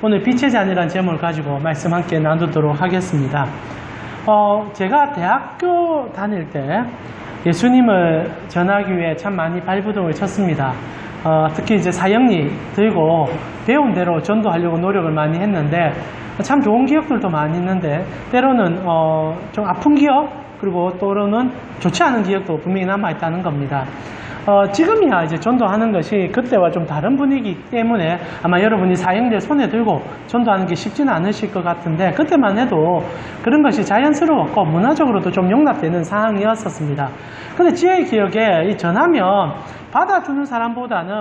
오늘 빛의 잔이라는 제목을 가지고 말씀 함께 나누도록 하겠습니다. 제가 대학교 다닐 때 예수님을 전하기 위해 참 많이 발버둥을 쳤습니다. 특히 이제 사형리 들고 배운 대로 전도하려고 노력을 많이 했는데 참 좋은 기억들도 많이 있는데 때로는 좀 아픈 기억 그리고 또는 좋지 않은 기억도 분명히 남아있다는 겁니다. 지금이야 이제 전도하는 것이 그때와 좀 다른 분위기 때문에 아마 여러분이 사형리를 손에 들고 전도하는 게 쉽지는 않으실 것 같은데 그때만 해도 그런 것이 자연스러웠고 문화적으로도 좀 용납되는 상황이었었습니다. 근데 제 기억에 이 전하면 받아주는 사람보다는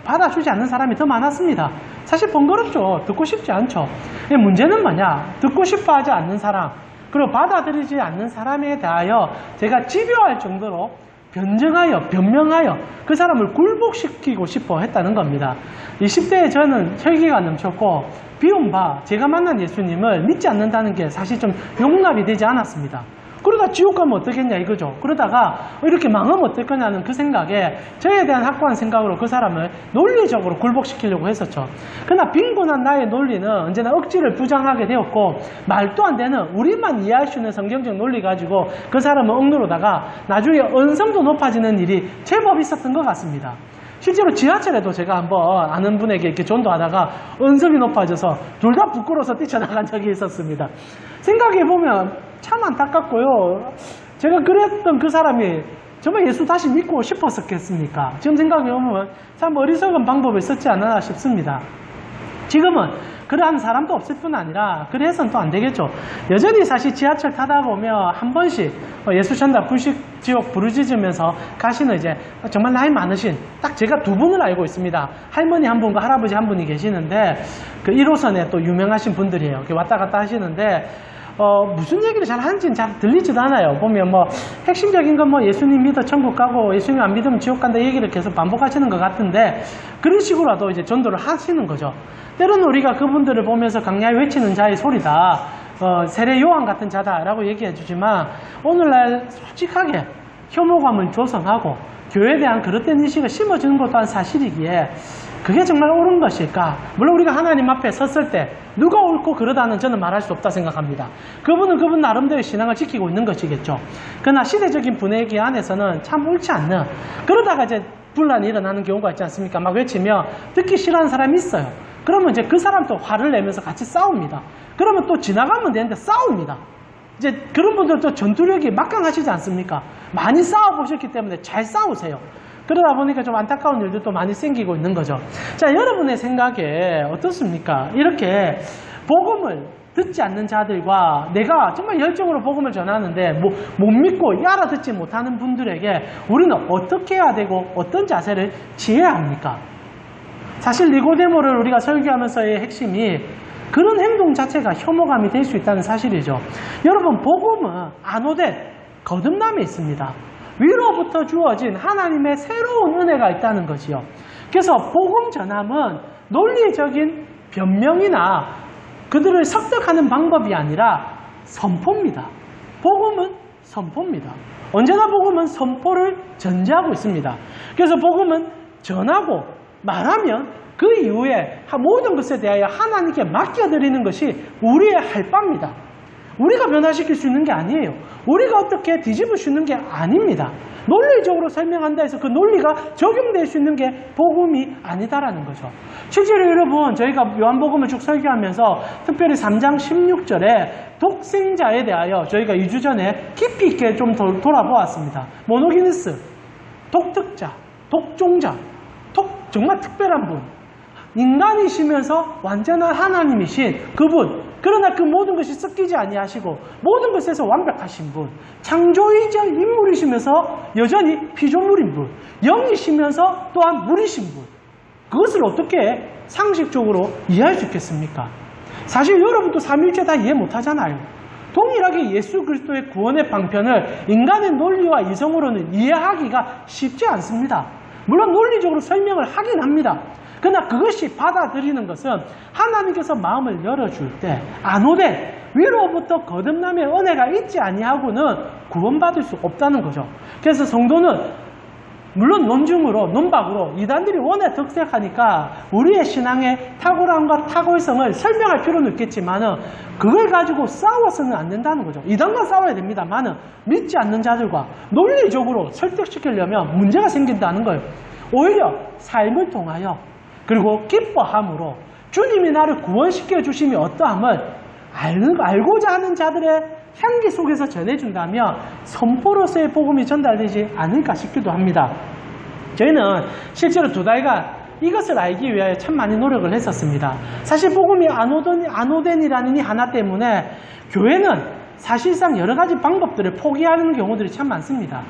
받아주지 않는 사람이 더 많았습니다. 사실 번거롭죠. 듣고 싶지 않죠. 문제는 뭐냐? 듣고 싶어 하지 않는 사람 그리고 받아들이지 않는 사람에 대하여 제가 집요할 정도로 변명하여 그 사람을 굴복시키고 싶어 했다는 겁니다. 20대에 저는 혈기가 넘쳤고 비운 바 제가 만난 예수님을 믿지 않는다는 게 사실 좀 용납이 되지 않았습니다. 그러다 지옥 가면 어떻겠냐 이거죠. 그러다가 이렇게 망하면 어떨 거냐는 그 생각에 저에 대한 확고한 생각으로 그 사람을 논리적으로 굴복시키려고 했었죠. 그러나 빈곤한 나의 논리는 언제나 억지를 부정하게 되었고 말도 안 되는 우리만 이해할 수 있는 성경적 논리 가지고 그 사람을 억누르다가 나중에 언성도 높아지는 일이 제법 있었던 것 같습니다. 실제로 지하철에도 제가 한번 아는 분에게 이렇게 전도하다가 언성이 높아져서 둘 다 부끄러워서 뛰쳐나간 적이 있었습니다. 생각해보면 참 안타깝고요. 제가 그랬던 그 사람이 정말 예수 다시 믿고 싶었었겠습니까? 지금 생각해보면 참 어리석은 방법을 썼지 않았나 싶습니다. 지금은 그러한 사람도 없을 뿐 아니라 그래서는 또 안 되겠죠. 여전히 사실 지하철 타다 보면 한 번씩 예수 전다 불식지옥 부르짖으면서 가시는 이제 정말 나이 많으신 딱 제가 두 분을 알고 있습니다. 할머니 한 분과 할아버지 한 분이 계시는데 그 1호선에 또 유명하신 분들이에요. 이렇게 왔다 갔다 하시는데 무슨 얘기를 잘 하는지는 잘 들리지도 않아요. 보면 뭐 핵심적인 건 뭐 예수님 믿어 천국 가고 예수님 안 믿으면 지옥 간다 얘기를 계속 반복하시는 것 같은데 그런 식으로라도 이제 전도를 하시는 거죠. 때로는 우리가 그분들을 보면서 강야에 외치는 자의 소리다. 세례 요한 같은 자다라고 얘기해 주지만 오늘날 솔직하게 혐오감을 조성하고 교회에 대한 그릇된 인식을 심어주는 것도 한 사실이기에 그게 정말 옳은 것일까? 물론 우리가 하나님 앞에 섰을 때 누가 옳고 그러다는 저는 말할 수 없다 생각합니다. 그분은 그분 나름대로의 신앙을 지키고 있는 것이겠죠. 그러나 시대적인 분위기 안에서는 참 옳지 않는 그러다가 이제 분란이 일어나는 경우가 있지 않습니까? 막 외치며 듣기 싫어하는 사람이 있어요. 그러면 이제 그 사람도 화를 내면서 같이 싸웁니다. 그러면 또 지나가면 되는데 싸웁니다. 이제 그런 분들도 전투력이 막강하시지 않습니까? 많이 싸워보셨기 때문에 잘 싸우세요. 그러다 보니까 좀 안타까운 일들도 많이 생기고 있는 거죠. 자, 여러분의 생각에 어떻습니까? 이렇게 복음을 듣지 않는 자들과 내가 정말 열정으로 복음을 전하는데 못 믿고 알아듣지 못하는 분들에게 우리는 어떻게 해야 되고 어떤 자세를 취해야 합니까? 사실 니고데모를 우리가 설교하면서의 핵심이 그런 행동 자체가 혐오감이 될 수 있다는 사실이죠. 여러분, 복음은 안오된 거듭남이 있습니다. 위로부터 주어진 하나님의 새로운 은혜가 있다는 것이요. 그래서 복음 전함은 논리적인 변명이나 그들을 설득하는 방법이 아니라 선포입니다. 복음은 선포입니다. 언제나 복음은 선포를 전제하고 있습니다. 그래서 복음은 전하고 말하면 그 이후에 모든 것에 대하여 하나님께 맡겨드리는 것이 우리의 할 바입니다. 우리가 변화시킬 수 있는 게 아니에요. 우리가 어떻게 뒤집을 수 있는 게 아닙니다. 논리적으로 설명한다 해서 그 논리가 적용될 수 있는 게 복음이 아니다라는 거죠. 실제로 여러분 저희가 요한복음을 쭉 설교하면서 특별히 3장 16절에 독생자에 대하여 저희가 2주 전에 깊이 있게 좀 돌아보았습니다. 모노기니스, 독특자, 독종자, 정말 특별한 분, 인간이시면서 완전한 하나님이신 그분, 그러나 그 모든 것이 섞이지 아니하시고 모든 것에서 완벽하신 분, 창조이자 인물이시면서 여전히 피조물인 분, 영이시면서 또한 물이신 분, 그것을 어떻게 상식적으로 이해할 수 있겠습니까? 사실 여러분도 삼위일체 다 이해 못하잖아요. 동일하게 예수 그리스도의 구원의 방편을 인간의 논리와 이성으로는 이해하기가 쉽지 않습니다. 물론 논리적으로 설명을 하긴 합니다. 그러나 그것이 받아들이는 것은 하나님께서 마음을 열어줄 때 안오된 위로부터 거듭남의 은혜가 있지 아니하고는 구원받을 수 없다는 거죠. 그래서 성도는 물론 논중으로, 논박으로 이단들이 워낙 득색하니까 우리의 신앙의 탁월함과 탁월성을 설명할 필요는 있겠지만은 그걸 가지고 싸워서는 안 된다는 거죠. 이단과 싸워야 됩니다만은 믿지 않는 자들과 논리적으로 설득시키려면 문제가 생긴다는 거예요. 오히려 삶을 통하여 그리고 기뻐함으로 주님이 나를 구원시켜 주심이 어떠함을 알고자 하는 자들의 향기 속에서 전해준다면 선포로서의 복음이 전달되지 않을까 싶기도 합니다. 저희는 실제로 2달간 이것을 알기 위하여 참 많이 노력을 했었습니다. 사실 복음이 안 오되니라는 이 하나 때문에 교회는 사실상 여러 가지 방법들을 포기하는 경우들이 참 많습니다.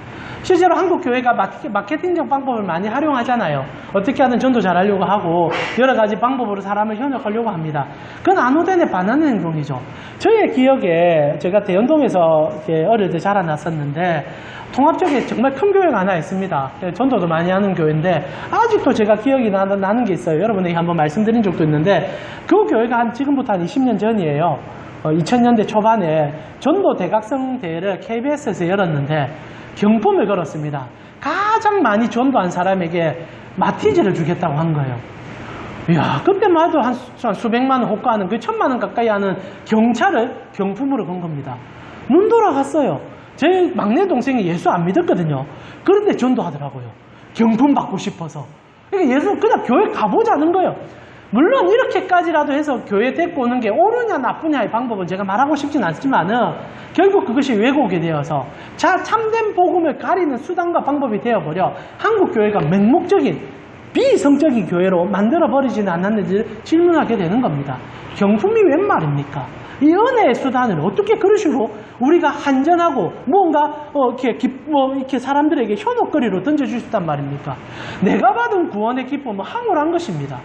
실제로 한국 교회가 마케팅적 방법을 많이 활용하잖아요. 어떻게 하든 전도 잘하려고 하고 여러 가지 방법으로 사람을 현혹하려고 합니다. 그건 안 오된에 반하는 행동이죠. 저의 기억에 제가 대연동에서 어릴 때 자라났었는데 통합적에 정말 큰 교회가 하나 있습니다. 전도도 많이 하는 교회인데 아직도 제가 기억이 나는 게 있어요. 여러분에게 한번 말씀드린 적도 있는데 그 교회가 지금부터 한 20년 전이에요. 2000년대 초반에 전도 대각성 대회를 KBS에서 열었는데 경품을 걸었습니다. 가장 많이 전도한 사람에게 마티즈를 주겠다고 한 거예요. 이야, 그때만 해도 한 수백만 원 호가하는 그 1000만 원 가까이 하는 경차를 경품으로 건 겁니다. 눈 돌아갔어요. 제 막내 동생이 예수 안 믿었거든요. 그런데 전도하더라고요. 경품 받고 싶어서. 그러니까 예수 그냥 교회 가보자는 거예요. 물론 이렇게까지라도 해서 교회 데리고 오는 게 옳으냐 나쁘냐의 방법은 제가 말하고 싶진 않지만은 결국 그것이 왜곡이 되어서 참된 복음을 가리는 수단과 방법이 되어버려 한국 교회가 맹목적인 비성적인 교회로 만들어버리지는 않았는지 질문하게 되는 겁니다. 경품이 웬 말입니까? 이 은혜의 수단을 어떻게 그런 식으로 우리가 한전하고 뭔가 이렇게 사람들에게 현혹거리로 던져주셨단 말입니까? 내가 받은 구원의 기쁨은 황홀한 것입니다.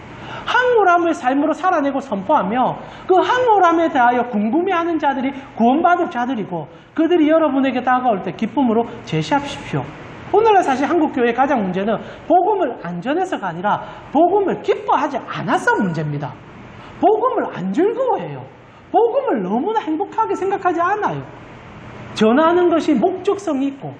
황홀함을 삶으로 살아내고 선포하며 그 황홀함에 대하여 궁금해하는 자들이 구원받을 자들이고 그들이 여러분에게 다가올 때 기쁨으로 제시하십시오. 오늘날 사실 한국교회의 가장 문제는 복음을 안 전해서가 아니라 복음을 기뻐하지 않아서 문제입니다. 복음을 안 즐거워해요. 복음을 너무나 행복하게 생각하지 않아요. 전하는 것이 목적성이 있고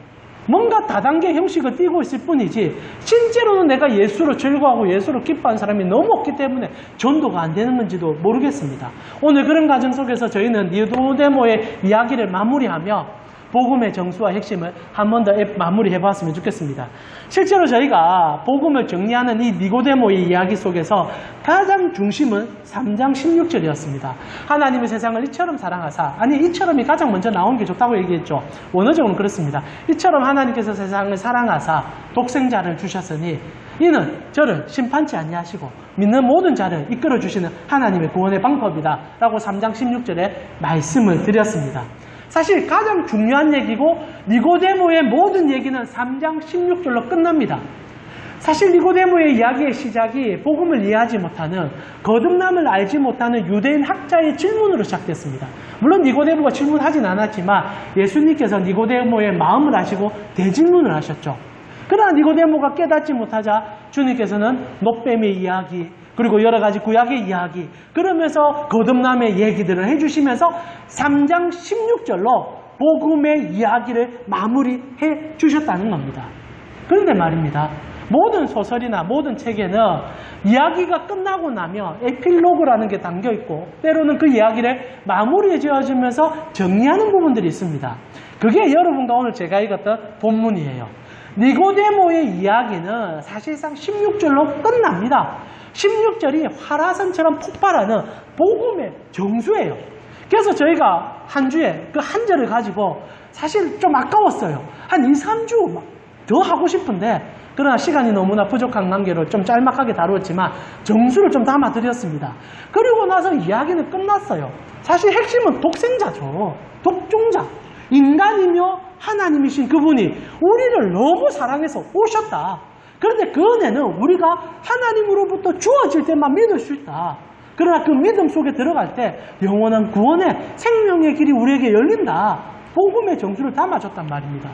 뭔가 다단계 형식을 띠고 있을 뿐이지 실제로는 내가 예수로 즐거워하고 예수로 기뻐하는 사람이 너무 없기 때문에 전도가 안 되는 건지도 모르겠습니다. 오늘 그런 과정 속에서 저희는 니고데모의 이야기를 마무리하며 복음의 정수와 핵심을 한 번 더 마무리해 봤으면 좋겠습니다. 실제로 저희가 복음을 정리하는 이 니고데모의 이야기 속에서 가장 중심은 3장 16절이었습니다. 하나님이 세상을 이처럼 사랑하사, 아니 이처럼이 가장 먼저 나온 게 좋다고 얘기했죠. 원어적으로는 그렇습니다. 이처럼 하나님께서 세상을 사랑하사 독생자를 주셨으니 이는 저를 심판치 아니하시고 믿는 모든 자를 이끌어 주시는 하나님의 구원의 방법이다 라고 3장 16절에 말씀을 드렸습니다. 사실 가장 중요한 얘기고 니고데모의 모든 얘기는 3장 16절로 끝납니다. 사실 니고데모의 이야기의 시작이 복음을 이해하지 못하는 거듭남을 알지 못하는 유대인 학자의 질문으로 시작됐습니다. 물론 니고데모가 질문하진 않았지만 예수님께서 니고데모의 마음을 아시고 대질문을 하셨죠. 그러나 니고데모가 깨닫지 못하자 주님께서는 노뱀의 이야기 그리고 여러 가지 구약의 이야기 그러면서 거듭남의 얘기들을 해주시면서 3장 16절로 복음의 이야기를 마무리해 주셨다는 겁니다. 그런데 말입니다. 모든 소설이나 모든 책에는 이야기가 끝나고 나면 에필로그라는 게 담겨있고 때로는 그 이야기를 마무리해 지어주면서 정리하는 부분들이 있습니다. 그게 여러분과 오늘 제가 읽었던 본문이에요. 니고데모의 이야기는 사실상 16절로 끝납니다. 16절이 화라산처럼 폭발하는 복음의 정수예요. 그래서 저희가 한 주에 그 한 절을 가지고 사실 좀 아까웠어요. 한 2, 3주 더 하고 싶은데 그러나 시간이 너무나 부족한 관계로 좀 짤막하게 다루었지만 정수를 좀 담아드렸습니다. 그리고 나서 이야기는 끝났어요. 사실 핵심은 독생자죠. 독종자. 인간이며 하나님이신 그분이 우리를 너무 사랑해서 오셨다. 그런데 그 은혜는 우리가 하나님으로부터 주어질 때만 믿을 수 있다. 그러나 그 믿음 속에 들어갈 때 영원한 구원의 생명의 길이 우리에게 열린다. 복음의 정수를 담아줬단 말입니다.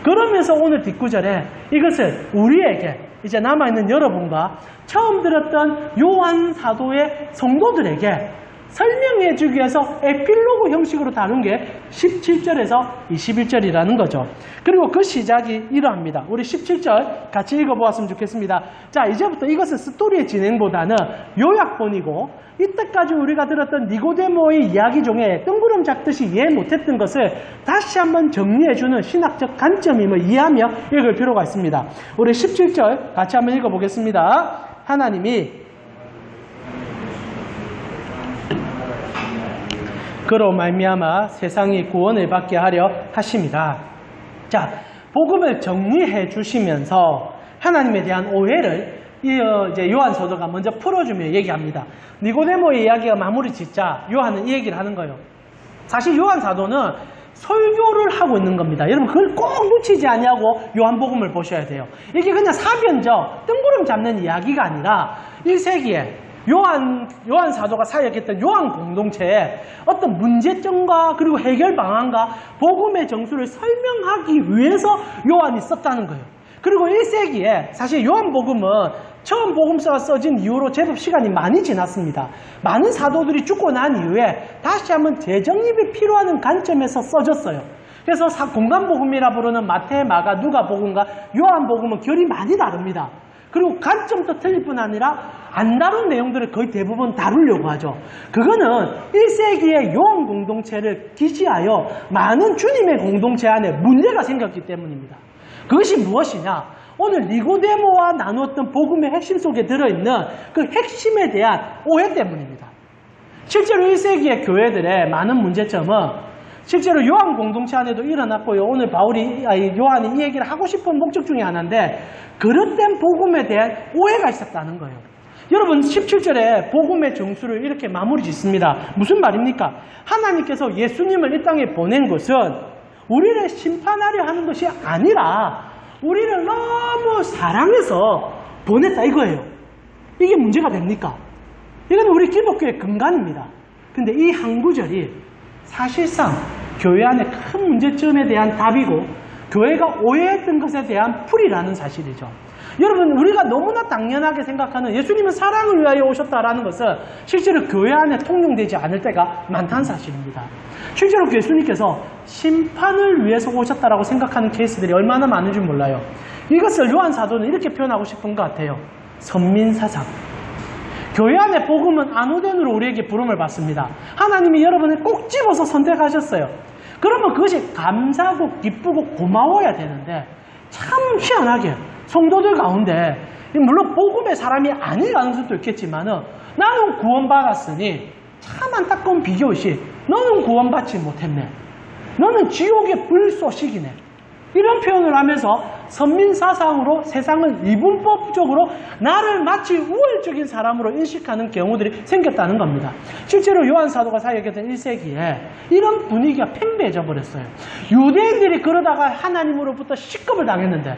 그러면서 오늘 뒷구절에 이것을 우리에게 이제 남아있는 여러분과 처음 들었던 요한 사도의 성도들에게 설명해 주기 위해서 에필로그 형식으로 다룬 게 17절에서 21절이라는 거죠. 그리고 그 시작이 이러합니다. 우리 17절 같이 읽어보았으면 좋겠습니다. 자, 이제부터 이것은 스토리의 진행보다는 요약본이고 이때까지 우리가 들었던 니고데모의 이야기 중에 뜬구름 잡듯이 이해 못했던 것을 다시 한번 정리해주는 신학적 관점임을 이해하며 읽을 필요가 있습니다. 우리 17절 같이 한번 읽어보겠습니다. 하나님이 그로 말미암아 세상이 구원을 받게 하려 하심이라. 자, 복음을 정리해 주시면서 하나님에 대한 오해를 이제 요한 사도가 먼저 풀어주며 얘기합니다. 니고데모의 이야기가 마무리 짓자 요한은 이 얘기를 하는 거예요. 사실 요한 사도는 설교를 하고 있는 겁니다. 여러분 그걸 꼭 놓치지 않냐고 요한복음을 보셔야 돼요. 이게 그냥 사변적 뜬구름 잡는 이야기가 아니라 1세기에 요한 사도가 사역했던 요한 공동체에 어떤 문제점과 그리고 해결 방안과 복음의 정수를 설명하기 위해서 요한이 썼다는 거예요. 그리고 1세기에 사실 요한복음은 처음 복음서가 써진 이후로 제법 시간이 많이 지났습니다. 많은 사도들이 죽고 난 이후에 다시 한번 재정립이 필요한 관점에서 써졌어요. 그래서 공간복음이라 부르는 마태, 마가, 누가복음과 요한복음은 결이 많이 다릅니다. 그리고 관점도 틀릴 뿐 아니라 안 다룬 내용들을 거의 대부분 다루려고 하죠. 그거는 1세기의 요한 공동체를 기시하여 많은 주님의 공동체 안에 문제가 생겼기 때문입니다. 그것이 무엇이냐? 오늘 니고데모와 나누었던 복음의 핵심 속에 들어있는 그 핵심에 대한 오해 때문입니다. 실제로 1세기의 교회들의 많은 문제점은 실제로 요한 공동체 안에도 일어났고요. 오늘 요한이 이 얘기를 하고 싶은 목적 중에 하나인데 그릇된 복음에 대한 오해가 있었다는 거예요. 여러분 17절에 복음의 정수를 이렇게 마무리 짓습니다. 무슨 말입니까? 하나님께서 예수님을 이 땅에 보낸 것은 우리를 심판하려 하는 것이 아니라 우리를 너무 사랑해서 보냈다 이거예요. 이게 문제가 됩니까? 이건 우리 기독교의 근간입니다. 근데 이 한 구절이 사실상 교회 안의 큰 문제점에 대한 답이고 교회가 오해했던 것에 대한 풀이라는 사실이죠. 여러분 우리가 너무나 당연하게 생각하는 예수님은 사랑을 위하여 오셨다라는 것은 실제로 교회 안에 통용되지 않을 때가 많다는 사실입니다. 실제로 예수님께서 심판을 위해서 오셨다라고 생각하는 케이스들이 얼마나 많은지 몰라요. 이것을 요한 사도는 이렇게 표현하고 싶은 것 같아요. 선민사상. 교회 안의 복음은 아노덴으로 우리에게 부름을 받습니다. 하나님이 여러분을 꼭 집어서 선택하셨어요. 그러면 그것이 감사하고 기쁘고 고마워야 되는데 참 희한하게 성도들 가운데 물론 복음의 사람이 아닐 가능성도 있겠지만 나는 구원받았으니 참 안타까운 비교시 너는 구원받지 못했네. 너는 지옥의 불쏘시기네. 이런 표현을 하면서 선민사상으로 세상을 이분법적으로 나를 마치 우월적인 사람으로 인식하는 경우들이 생겼다는 겁니다. 실제로 요한 사도가 사역했던 1세기에 이런 분위기가 팽배해져 버렸어요. 유대인들이 그러다가 하나님으로부터 시급을 당했는데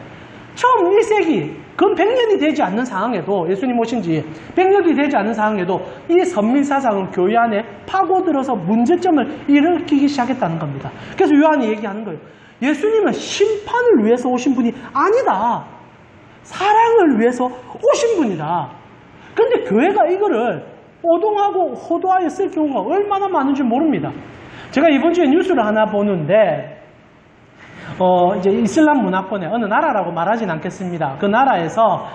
처음 1세기, 그건 100년이 되지 않는 상황에도 예수님 오신 지 100년이 되지 않는 상황에도 이 선민사상은 교회 안에 파고들어서 문제점을 일으키기 시작했다는 겁니다. 그래서 요한이 얘기하는 거예요. 예수님은 심판을 위해서 오신 분이 아니다. 사랑을 위해서 오신 분이다. 그런데 교회가 이거를 오동하고 호도하여 쓸 경우가 얼마나 많은지 모릅니다. 제가 이번 주에 뉴스를 하나 보는데 이제 이슬람 문화권의 어느 나라라고 말하진 않겠습니다. 그 나라에서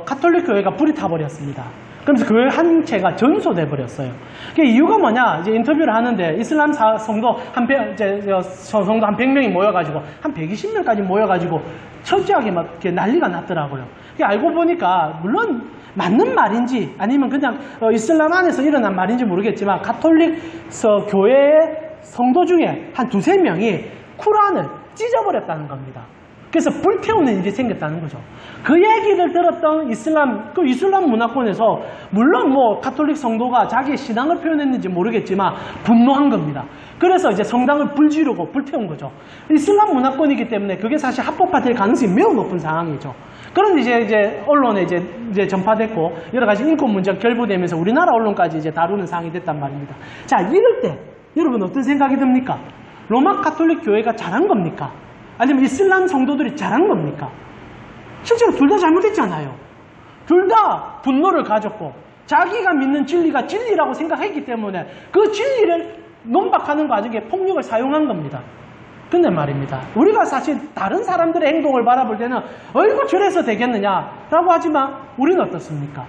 가톨릭 교회가 불이 타버렸습니다. 그러면서 교회 한 채가 전소돼 버렸어요. 그 이유가 뭐냐? 이제 인터뷰를 하는데 이슬람 성도 한 100명이 모여가지고 한 120명까지 모여가지고 철저하게 막 이렇게 난리가 났더라고요. 알고 보니까 물론 맞는 말인지 아니면 그냥 이슬람 안에서 일어난 말인지 모르겠지만 가톨릭 교회의 성도 중에 한 2~3명이 쿠란을 찢어버렸다는 겁니다. 그래서 불태우는 일이 생겼다는 거죠. 그 얘기를 들었던 이슬람 문화권에서 물론 가톨릭 성도가 자기의 신앙을 표현했는지 모르겠지만 분노한 겁니다. 그래서 이제 성당을 불지르고 불태운 거죠. 이슬람 문화권이기 때문에 그게 사실 합법화될 가능성이 매우 높은 상황이죠. 그런데 이제 언론에 이제 전파됐고 여러 가지 인권 문제가 결부되면서 우리나라 언론까지 이제 다루는 상황이 됐단 말입니다. 자, 이럴 때 여러분 어떤 생각이 듭니까? 로마 가톨릭 교회가 잘한 겁니까? 아니면 이슬람 성도들이 잘한 겁니까? 실제로 둘 다 잘못했잖아요. 둘 다 분노를 가졌고 자기가 믿는 진리가 진리라고 생각했기 때문에 그 진리를 논박하는 과정에 폭력을 사용한 겁니다. 근데 말입니다. 우리가 사실 다른 사람들의 행동을 바라볼 때는 어이구 저래서 되겠느냐라고 하지만 우리는 어떻습니까?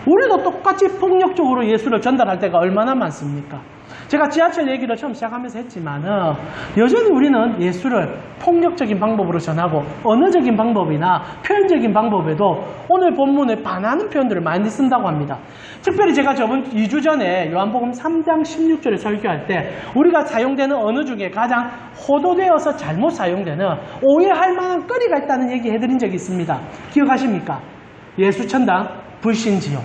우리도 똑같이 폭력적으로 예수를 전달할 때가 얼마나 많습니까? 제가 지하철 얘기를 처음 시작하면서 했지만은 여전히 우리는 예수를 폭력적인 방법으로 전하고 언어적인 방법이나 표현적인 방법에도 오늘 본문에 반하는 표현들을 많이 쓴다고 합니다. 특별히 제가 저번 2주 전에 요한복음 3장 16절을 설교할 때 우리가 사용되는 언어 중에 가장 호도되어서 잘못 사용되는 오해할 만한 거리가 있다는 얘기 해드린 적이 있습니다. 기억하십니까? 예수 천당, 불신지요.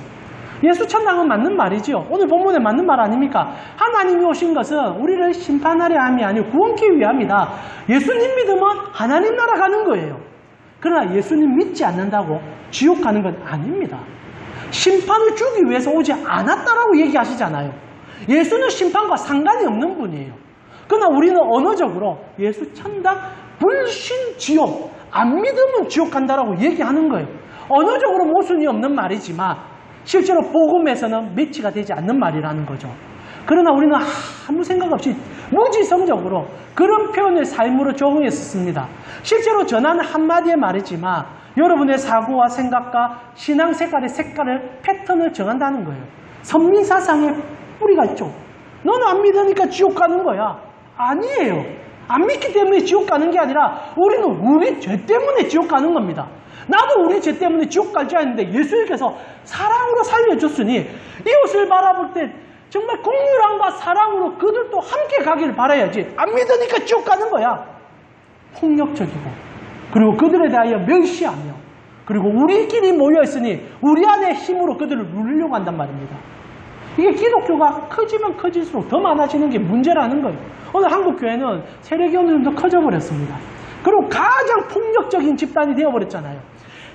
예수 천당은 맞는 말이지요. 오늘 본문에 맞는 말 아닙니까? 하나님이 오신 것은 우리를 심판하려 함이 아니고 구원케 위함이다. 예수님 믿으면 하나님 나라 가는 거예요. 그러나 예수님 믿지 않는다고 지옥 가는 건 아닙니다. 심판을 주기 위해서 오지 않았다라고 얘기하시잖아요. 예수는 심판과 상관이 없는 분이에요. 그러나 우리는 언어적으로 예수 천당, 불신, 지옥, 안 믿으면 지옥 간다라고 얘기하는 거예요. 언어적으로 모순이 없는 말이지만 실제로 복음에서는 매치가 되지 않는 말이라는 거죠. 그러나 우리는 아무 생각 없이 무지성적으로 그런 표현을 삶으로 적응했었습니다. 실제로 전하는 한마디의 말이지만 여러분의 사고와 생각과 신앙 색깔의 패턴을 정한다는 거예요. 선민사상에 뿌리가 있죠. 너는 안 믿으니까 지옥 가는 거야. 아니에요. 안 믿기 때문에 지옥 가는 게 아니라 우리는 우리 죄 때문에 지옥 가는 겁니다. 나도 우리 죄 때문에 지옥 갈 줄 알았는데 예수님께서 사랑으로 살려줬으니 이웃을 바라볼 때 정말 긍휼함과 사랑으로 그들도 함께 가기를 바라야지. 안 믿으니까 지옥 가는 거야. 폭력적이고 그리고 그들에 대하여 멸시하며 그리고 우리끼리 모여있으니 우리 안의 힘으로 그들을 누리려고 한단 말입니다. 이게 기독교가 커지면 커질수록 더 많아지는 게 문제라는 거예요. 오늘 한국교회는 세력이 어느 정도 커져버렸습니다. 그리고 가장 폭력적인 집단이 되어버렸잖아요.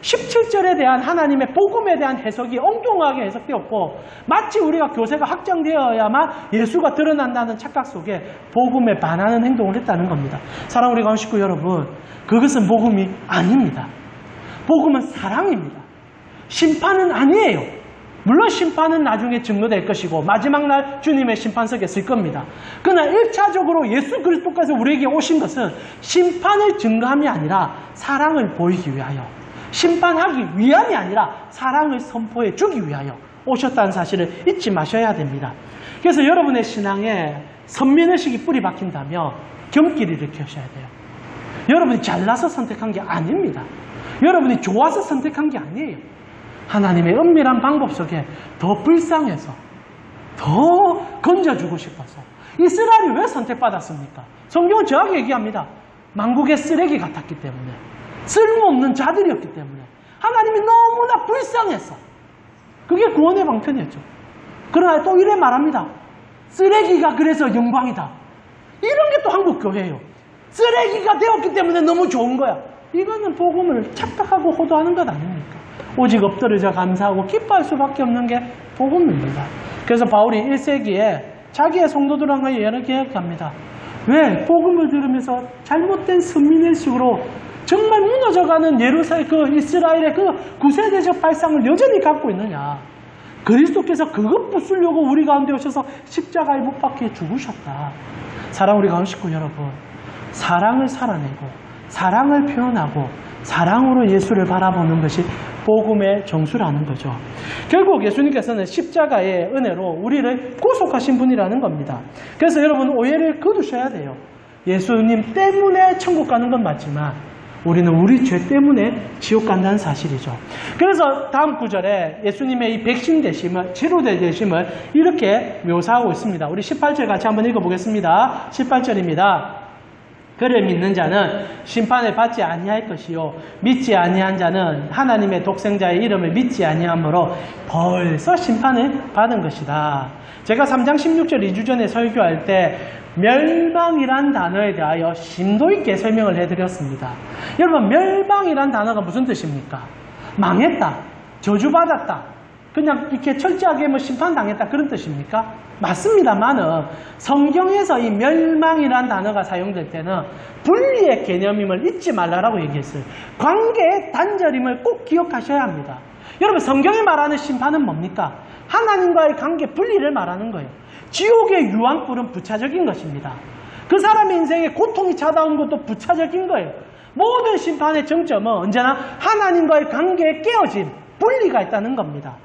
17절에 대한 하나님의 복음에 대한 해석이 엉뚱하게 해석되었고 마치 우리가 교세가 확장되어야만 예수가 드러난다는 착각 속에 복음에 반하는 행동을 했다는 겁니다. 사랑 우리 가운 식구 여러분, 그것은 복음이 아닙니다. 복음은 사랑입니다. 심판은 아니에요. 물론 심판은 나중에 증거될 것이고 마지막 날 주님의 심판석에 쓸 겁니다. 그러나 1차적으로 예수 그리스도께서 우리에게 오신 것은 심판을 증거함이 아니라 사랑을 보이기 위하여, 심판하기 위함이 아니라 사랑을 선포해 주기 위하여 오셨다는 사실을 잊지 마셔야 됩니다. 그래서 여러분의 신앙에 선민의식이 뿌리 박힌다면 겸기를 일으켜셔야 돼요. 여러분이 잘나서 선택한 게 아닙니다. 여러분이 좋아서 선택한 게 아니에요. 하나님의 은밀한 방법 속에 더 불쌍해서 더 건져주고 싶어서. 이스라엘이 왜 선택받았습니까? 성경은 정확히 얘기합니다. 만국의 쓰레기 같았기 때문에, 쓸모없는 자들이었기 때문에, 하나님이 너무나 불쌍해서. 그게 구원의 방편이었죠. 그러나 또 이래 말합니다. 쓰레기가 그래서 영광이다. 이런 게 또 한국 교회예요. 쓰레기가 되었기 때문에 너무 좋은 거야. 이거는 복음을 착각하고 호도하는 것 아닙니까? 오직 엎드려져 감사하고 기뻐할 수밖에 없는 게 복음입니다. 그래서 바울이 1세기에 자기의 성도들과 이렇게 이야기합니다. 왜 복음을 들으면서 잘못된 선민의식으로 정말 무너져가는 예루살렘 그 이스라엘의 그 구세대적 발상을 여전히 갖고 있느냐. 그리스도께서 그것 부수려고 우리 가운데 오셔서 십자가에 못 박혀 죽으셨다. 사랑 우리 가운 식구 여러분, 사랑을 살아내고 사랑을 표현하고 사랑으로 예수를 바라보는 것이 복음의 정수라는 거죠. 결국 예수님께서는 십자가의 은혜로 우리를 구속하신 분이라는 겁니다. 그래서 여러분 오해를 거두셔야 돼요. 예수님 때문에 천국 가는 건 맞지만 우리는 우리 죄 때문에 지옥 간다는 사실이죠. 그래서 다음 구절에 예수님의 이 백신 되심을, 치료대 되심을 이렇게 묘사하고 있습니다. 우리 18절 같이 한번 읽어보겠습니다. 18절입니다. 그를 믿는 자는 심판을 받지 아니할 것이요 믿지 아니한 자는 하나님의 독생자의 이름을 믿지 아니하므로 벌써 심판을 받은 것이다. 제가 3장 16절 2주 전에 설교할 때 멸망이란 단어에 대하여 심도 있게 설명을 해드렸습니다. 여러분, 멸망이란 단어가 무슨 뜻입니까? 망했다, 저주받았다, 그냥 이렇게 철저하게 심판당했다, 그런 뜻입니까? 맞습니다만은 성경에서 이 멸망이란 단어가 사용될 때는 분리의 개념임을 잊지 말라라고 얘기했어요. 관계의 단절임을 꼭 기억하셔야 합니다. 여러분, 성경이 말하는 심판은 뭡니까? 하나님과의 관계 분리를 말하는 거예요. 지옥의 유황불은 부차적인 것입니다. 그 사람의 인생에 고통이 찾아온 것도 부차적인 거예요. 모든 심판의 정점은 언제나 하나님과의 관계에 깨어진 분리가 있다는 겁니다.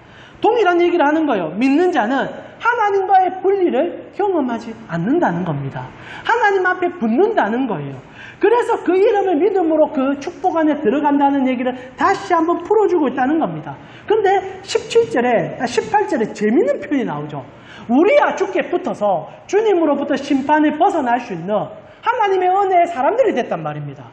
동일한 얘기를 하는 거예요. 믿는 자는 하나님과의 분리를 경험하지 않는다는 겁니다. 하나님 앞에 붙는다는 거예요. 그래서 그 이름을 믿음으로 그 축복 안에 들어간다는 얘기를 다시 한번 풀어주고 있다는 겁니다. 근데 18절에 재미있는 표현이 나오죠. 우리야 주께 붙어서 주님으로부터 심판을 벗어날 수 있는 하나님의 은혜의 사람들이 됐단 말입니다.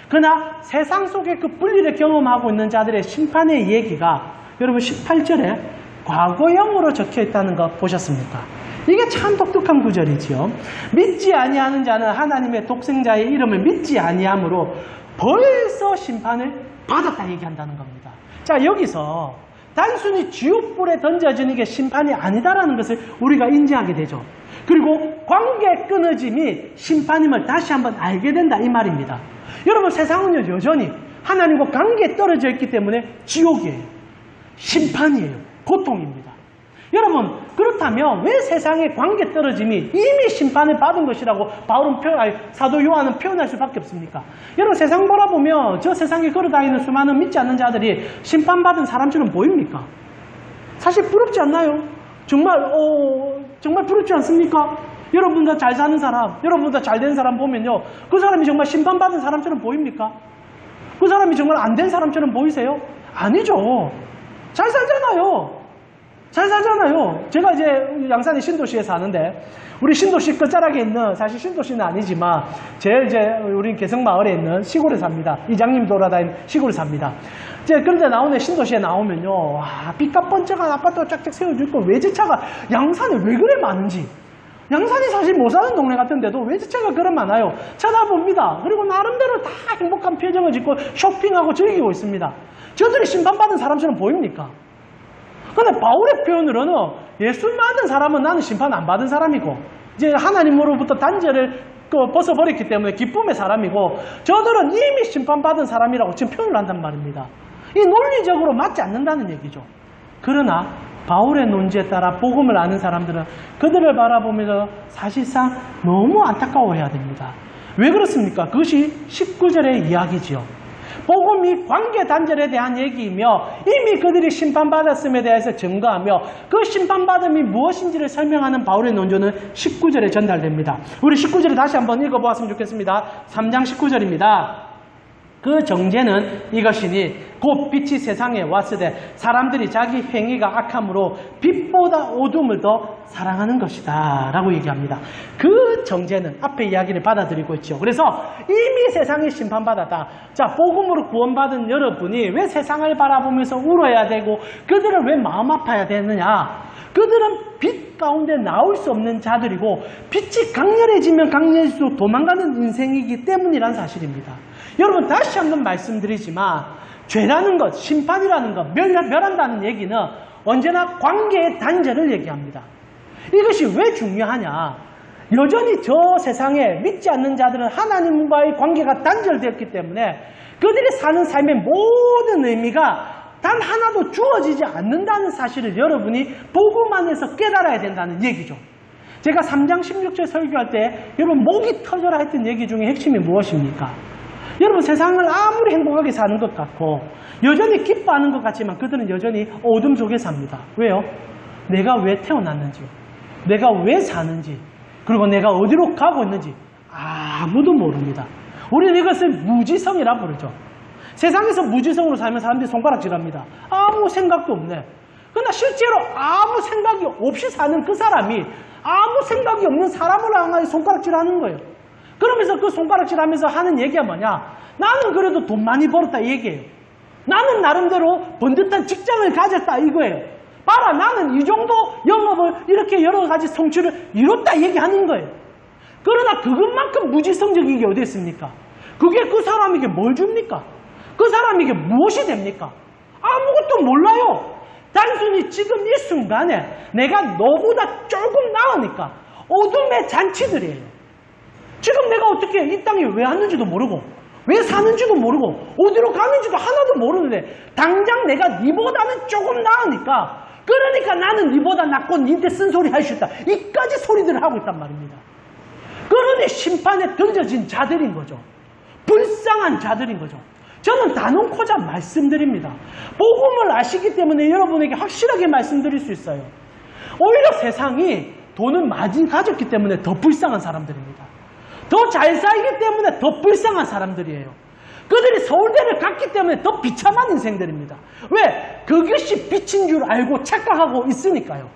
그러나 세상 속에 그 분리를 경험하고 있는 자들의 심판의 얘기가 여러분 18절에 과거형으로 적혀 있다는 거 보셨습니까? 이게 참 독특한 구절이지요. 믿지 아니하는 자는 하나님의 독생자의 이름을 믿지 아니함으로 벌써 심판을 받았다 얘기한다는 겁니다. 자, 여기서 단순히 지옥불에 던져지는 게 심판이 아니다라는 것을 우리가 인지하게 되죠. 그리고 관계 끊어짐이 심판임을 다시 한번 알게 된다 이 말입니다. 여러분, 세상은 여전히 하나님과 관계에 떨어져 있기 때문에 지옥이에요. 심판이에요. 고통입니다. 여러분, 그렇다면 왜 세상의 관계 떨어짐이 이미 심판을 받은 것이라고 사도 요한은 표현할 수밖에 없습니까? 여러분, 세상 돌아보면 저 세상에 걸어다니는 수많은 믿지 않는 자들이 심판받은 사람처럼 보입니까? 사실 부럽지 않나요? 정말 부럽지 않습니까? 여러분보다 잘 사는 사람, 여러분보다 잘 된 사람 보면요, 그 사람이 정말 심판받은 사람처럼 보입니까? 그 사람이 정말 안 된 사람처럼 보이세요? 아니죠. 잘 살잖아요. 잘 살잖아요. 제가 이제 양산의 신도시에 사는데, 우리 신도시 끝자락에 있는, 사실 신도시는 아니지만, 제일 우리 개성마을에 있는 시골에 삽니다. 이장님 돌아다니는 시골에 삽니다. 그런데 나오는 신도시에 나오면요, 와, 삐까뻔쩍한 아파트가 쫙쫙 세워져 있고, 외제차가 양산에 왜 그래 많은지. 양산이 사실 못 사는 동네 같은데도 외제차가 그래 많아요. 쳐다봅니다. 그리고 나름대로 다 행복한 표정을 짓고 쇼핑하고 즐기고 있습니다. 저들이 심판받은 사람처럼 보입니까? 근데 바울의 표현으로는 예수 받은 사람은 나는 심판 안 받은 사람이고, 이제 하나님으로부터 단절을 벗어버렸기 때문에 기쁨의 사람이고, 저들은 이미 심판받은 사람이라고 지금 표현을 한단 말입니다. 이 논리적으로 맞지 않는다는 얘기죠. 그러나 바울의 논지에 따라 복음을 아는 사람들은 그들을 바라보면서 사실상 너무 안타까워해야 됩니다. 왜 그렇습니까? 그것이 19절의 이야기지요. 복음이 관계 단절에 대한 얘기이며 이미 그들이 심판받았음에 대해서 증거하며 그 심판받음이 무엇인지를 설명하는 바울의 논조는 19절에 전달됩니다. 우리 19절을 다시 한번 읽어보았으면 좋겠습니다. 3장 19절입니다. 그 정죄는 이것이니 곧 빛이 세상에 왔으되 사람들이 자기 행위가 악함으로 빛보다 어둠을 더 사랑하는 것이다 라고 얘기합니다. 그 정죄는 앞에 이야기를 받아들이고 있죠. 그래서 이미 세상이 심판받았다. 자, 복음으로 구원받은 여러분이 왜 세상을 바라보면서 울어야 되고 그들을 왜 마음 아파야 되느냐. 그들은 빛 가운데 나올 수 없는 자들이고 빛이 강렬해지면 강렬해질수록 도망가는 인생이기 때문이란 사실입니다. 여러분, 다시 한번 말씀드리지만 죄라는 것, 심판이라는 것, 멸한다는 얘기는 언제나 관계의 단절을 얘기합니다. 이것이 왜 중요하냐? 여전히 저 세상에 믿지 않는 자들은 하나님과의 관계가 단절되었기 때문에 그들이 사는 삶의 모든 의미가 단 하나도 주어지지 않는다는 사실을 여러분이 복음 안에서 깨달아야 된다는 얘기죠. 제가 3장 16절 설교할 때 여러분 목이 터져라 했던 얘기 중에 핵심이 무엇입니까? 여러분, 세상을 아무리 행복하게 사는 것 같고 여전히 기뻐하는 것 같지만 그들은 여전히 어둠 속에 삽니다. 왜요? 내가 왜 태어났는지, 내가 왜 사는지, 그리고 내가 어디로 가고 있는지 아무도 모릅니다. 우리는 이것을 무지성이라 부르죠. 세상에서 무지성으로 살면 사람들이 손가락질합니다. 아무 생각도 없네. 그러나 실제로 아무 생각이 없이 사는 그 사람이 아무 생각이 없는 사람을 향하여 손가락질하는 거예요. 그러면서 그 손가락질하면서 하는 얘기가 뭐냐? 나는 그래도 돈 많이 벌었다 이 얘기예요. 나는 나름대로 번듯한 직장을 가졌다 이거예요. 봐라, 나는 이 정도 영업을 이렇게 여러 가지 성취를 이뤘다 얘기하는 거예요. 그러나 그것만큼 무지성적인 게 어디 있습니까? 그게 그 사람에게 뭘 줍니까? 그 사람에게 무엇이 됩니까? 아무것도 몰라요. 단순히 지금 이 순간에 내가 너보다 조금 나으니까 어둠의 잔치들이에요. 지금 내가 어떻게 이 땅에 왜 왔는지도 모르고 왜 사는지도 모르고 어디로 가는지도 하나도 모르는데 당장 내가 네보다는 조금 나으니까 그러니까 나는 니보다 낫고 니한테 쓴소리 할 수 있다. 이까지 소리들을 하고 있단 말입니다. 그러니 심판에 던져진 자들인 거죠. 불쌍한 자들인 거죠. 저는 단언코자 말씀드립니다. 복음을 아시기 때문에 여러분에게 확실하게 말씀드릴 수 있어요. 오히려 세상이 돈을 많이 가졌기 때문에 더 불쌍한 사람들입니다. 더 잘 살기 때문에 더 불쌍한 사람들이에요. 그들이 서울대를 갔기 때문에 더 비참한 인생들입니다. 왜? 그것이 빛인 줄 알고 착각하고 있으니까요.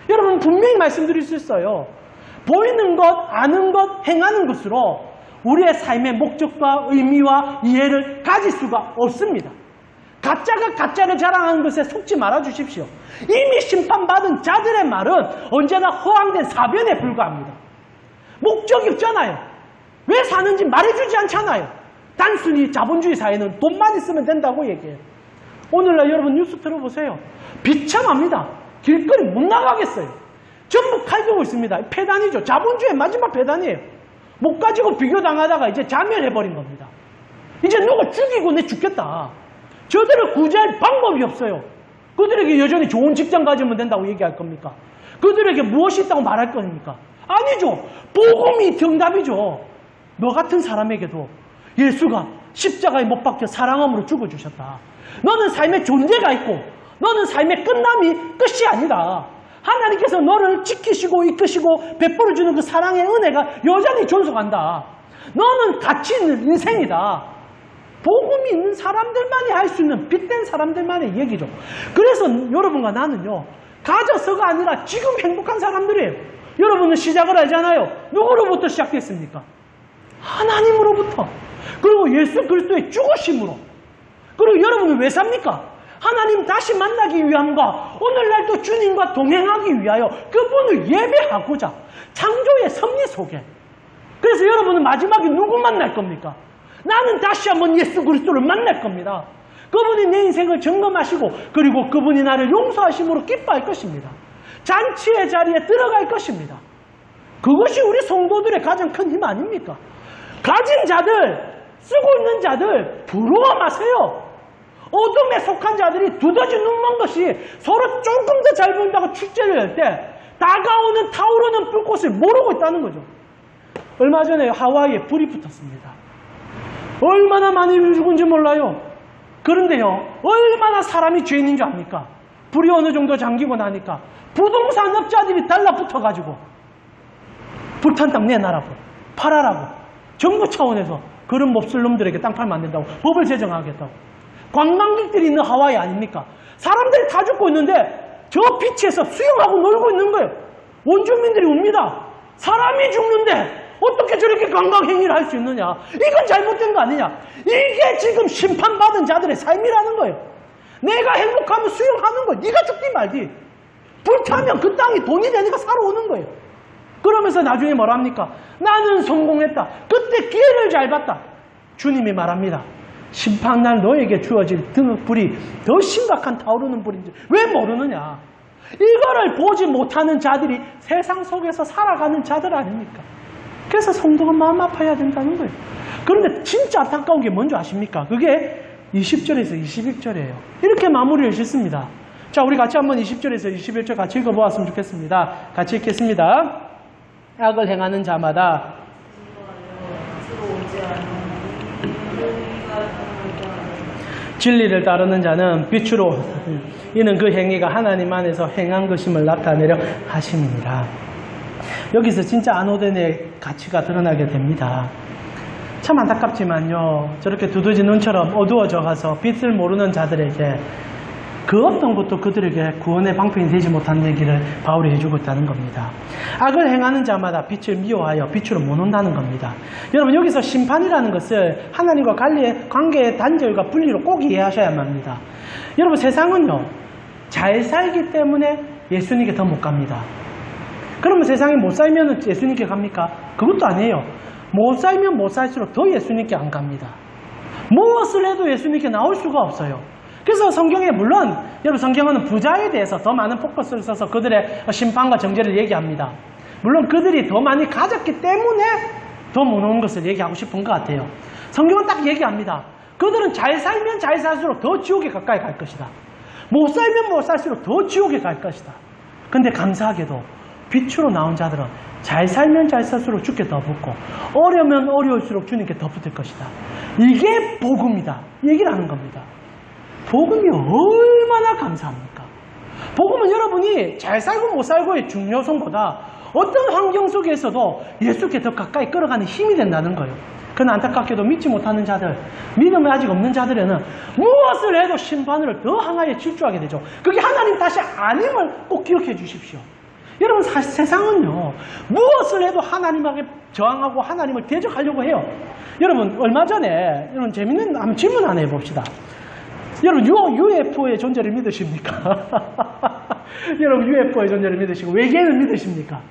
여러분 분명히 말씀드릴 수 있어요. 보이는 것, 아는 것, 행하는 것으로 우리의 삶의 목적과 의미와 이해를 가질 수가 없습니다. 가짜가 가짜를 자랑하는 것에 속지 말아 주십시오. 이미 심판받은 자들의 말은 언제나 허황된 사변에 불과합니다. 목적이 없잖아요. 왜 사는지 말해주지 않잖아요. 단순히 자본주의 사회는 돈만 있으면 된다고 얘기해요. 오늘날 여러분 뉴스 들어보세요. 비참합니다. 길거리 못 나가겠어요. 전부 칼 들고 있습니다. 폐단이죠. 자본주의의 마지막 폐단이에요. 못 가지고 비교당하다가 이제 자멸해버린 겁니다. 이제 누가 죽이고 내 죽겠다. 저들을 구제할 방법이 없어요. 그들에게 여전히 좋은 직장 가지면 된다고 얘기할 겁니까? 그들에게 무엇이 있다고 말할 겁니까? 아니죠. 복음이 정답이죠. 너 같은 사람에게도 예수가 십자가에 못 박혀 사랑함으로 죽어주셨다. 너는 삶의 존재가 있고 너는 삶의 끝남이 끝이 아니다. 하나님께서 너를 지키시고 이끄시고 베풀어주는 그 사랑의 은혜가 여전히 존속한다. 너는 가치 있는 인생이다. 복음이 있는 사람들만이 할 수 있는 빛된 사람들만의 얘기죠. 그래서 여러분과 나는요, 가져서가 아니라 지금 행복한 사람들이에요. 여러분은 시작을 알잖아요. 누구로부터 시작됐습니까? 하나님으로부터. 그리고 예수 그리스도의 죽으심으로. 그리고 여러분은 왜 삽니까? 하나님 다시 만나기 위함과 오늘날도 주님과 동행하기 위하여 그분을 예배하고자 창조의 섭리 속에. 그래서 여러분은 마지막에 누구 만날 겁니까? 나는 다시 한번 예수 그리스도를 만날 겁니다. 그분이 내 인생을 점검하시고 그리고 그분이 나를 용서하심으로 기뻐할 것입니다. 잔치의 자리에 들어갈 것입니다. 그것이 우리 성도들의 가장 큰 힘 아닙니까? 가진 자들, 쓰고 있는 자들 부러워 마세요. 어둠에 속한 자들이 두더지 눈먼 것이 서로 조금 더 잘 보인다고 축제를 할 때 다가오는 타오르는 불꽃을 모르고 있다는 거죠. 얼마 전에 하와이에 불이 붙었습니다. 얼마나 많이 죽은지 몰라요. 그런데요, 얼마나 사람이 죄인인 줄 압니까? 불이 어느 정도 잠기고 나니까 부동산업자들이 달라붙어가지고 불탄 땅 내놔라고, 팔아라고, 정부 차원에서 그런 몹쓸 놈들에게 땅 팔면 안 된다고 법을 제정하겠다고. 관광객들이 있는 하와이 아닙니까? 사람들이 다 죽고 있는데 저 비치에서 수영하고 놀고 있는 거예요. 원주민들이 웁니다. 사람이 죽는데 어떻게 저렇게 관광행위를 할 수 있느냐? 이건 잘못된 거 아니냐? 이게 지금 심판받은 자들의 삶이라는 거예요. 내가 행복하면 수영하는 거예요. 네가 죽디 말디. 불타면 그 땅이 돈이 되니까 사러 오는 거예요. 그러면서 나중에 뭐랍니까? 나는 성공했다. 그때 기회를 잘 봤다. 주님이 말합니다. 심판날 너에게 주어질 불이 더 심각한 타오르는 불인지 왜 모르느냐? 이거를 보지 못하는 자들이 세상 속에서 살아가는 자들 아닙니까? 그래서 성도가 마음 아파야 된다는 거예요. 그런데 진짜 안타까운 게 뭔지 아십니까? 그게 20절에서 21절이에요. 이렇게 마무리를 짓습니다. 자, 우리 같이 한번 20절에서 21절 같이 읽어보았으면 좋겠습니다. 같이 읽겠습니다. 악을 행하는 자마다 진리를 따르는 자는 빛으로 이는 그 행위가 하나님 안에서 행한 것임을 나타내려 하심이니라. 여기서 진짜 아노덴의 가치가 드러나게 됩니다. 참 안타깝지만요, 저렇게 두더지 눈처럼 어두워져 가서 빛을 모르는 자들에게 그 어떤 것도 그들에게 구원의 방편이 되지 못한 얘기를 바울이 해주고 있다는 겁니다. 악을 행하는 자마다 빛을 미워하여 빛으로 못 온다는 겁니다. 여러분, 여기서 심판이라는 것을 하나님과 관계의 단절과 분리로 꼭 이해하셔야만 합니다. 여러분, 세상은요, 잘 살기 때문에 예수님께 더 못 갑니다. 그러면 세상에 못 살면 예수님께 갑니까? 그것도 아니에요. 못 살면 못 살수록 더 예수님께 안 갑니다. 무엇을 해도 예수님께 나올 수가 없어요. 그래서 성경에 물론 여러분 성경은 부자에 대해서 더 많은 포커스를 써서 그들의 심판과 정죄를 얘기합니다. 물론 그들이 더 많이 가졌기 때문에 더 못 오는 것을 얘기하고 싶은 것 같아요. 성경은 딱 얘기합니다. 그들은 잘 살면 잘 살수록 더 지옥에 가까이 갈 것이다. 못 살면 못 살수록 더 지옥에 갈 것이다. 근데 감사하게도 빛으로 나온 자들은 잘 살면 잘 살수록 주께 더 붙고 어려면 어려울수록 주님께 더 붙을 것이다. 이게 복음이다. 얘기를 하는 겁니다. 복음이 얼마나 감사합니까? 복음은 여러분이 잘 살고 못 살고의 중요성보다 어떤 환경 속에서도 예수께 더 가까이 끌어가는 힘이 된다는 거예요. 그러나 안타깝게도 믿지 못하는 자들, 믿음이 아직 없는 자들에는 무엇을 해도 심판으로 더 항하에 질주하게 되죠. 그게 하나님 탓이 아님을 꼭 기억해 주십시오. 여러분, 세상은요, 무엇을 해도 하나님에게 저항하고 하나님을 대적하려고 해요. 여러분, 얼마 전에, 여러분, 재밌는 한번 질문 하나 해봅시다. 여러분, UFO의 존재를 믿으십니까? 여러분, UFO의 존재를 믿으시고, 외계인을 믿으십니까?